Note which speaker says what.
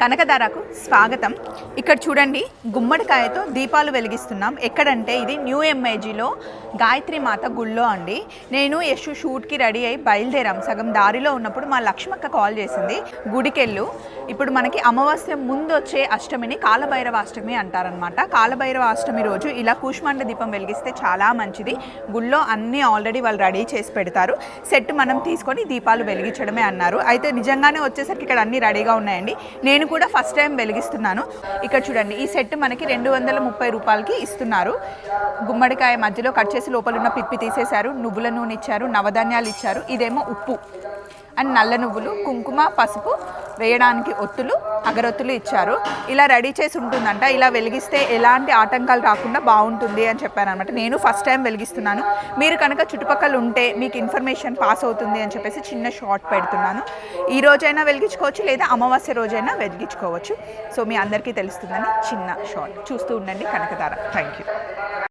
Speaker 1: కనకధారకు స్వాగతం. ఇక్కడ చూడండి, గుమ్మడికాయతో దీపాలు వెలిగిస్తున్నాం. ఎక్కడంటే ఇది న్యూ ఎంఐజీలో గాయత్రి మాత గుళ్ళో అండి. నేను యశు షూట్కి రెడీ అయ్యి బయలుదేరాం. సగం దారిలో ఉన్నప్పుడు మా లక్ష్మక్క కాల్ చేసింది, గుడికెళ్ళు, ఇప్పుడు మనకి అమావాస్య ముందు వచ్చే అష్టమిని కాలభైరవ అష్టమి అంటారనమాట. కాలభైరవ అష్టమి రోజు ఇలా కూష్మాండ దీపం వెలిగిస్తే చాలా మంచిది. గుళ్ళో అన్నీ ఆల్రెడీ వాళ్ళు రెడీ చేసి పెడతారు, సెట్ మనం తీసుకొని దీపాలు వెలిగించడమే అన్నారు. అయితే నిజంగానే వచ్చేసరికి ఇక్కడ అన్నీ రెడీగా ఉన్నాయండి. నేను కూడా ఫస్ట్ టైం వెలిగిస్తున్నాను. ఇక్కడ చూడండి, ఈ సెట్ మనకి 230 రూపాయలకి ఇస్తున్నారు. గుమ్మడికాయ మధ్యలో కట్ చేసి లోపల ఉన్న పిప్పి తీసేశారు, నువ్వుల నూనె ఇచ్చారు, నవధాన్యాలు ఇచ్చారు, ఇదేమో ఉప్పు అండ్ నల్ల నువ్వులు, కుంకుమ, పసుపు వేయడానికి ఒత్తులు, అగరొత్తులు ఇచ్చారు. ఇలా రెడీ చేసి ఉంటుందంట. ఇలా వెలిగిస్తే ఎలాంటి ఆటంకాలు రాకుండా బాగుంటుంది అని చెప్పారనమాట. నేను ఫస్ట్ టైం వెలిగిస్తున్నాను. మీరు కనుక చుట్టుపక్కల ఉంటే మీకు ఇన్ఫర్మేషన్ పాస్ అవుతుంది అని చెప్పేసి చిన్న షార్ట్ పెడుతున్నాను. ఈ రోజైనా వెలిగించుకోవచ్చు, లేదా అమావాస్య రోజైనా వెలిగించుకోవచ్చు. సో మీ అందరికీ తెలుస్తుందని చిన్న షార్ట్ చూస్తూ ఉండండి. కనకధార. Thank you.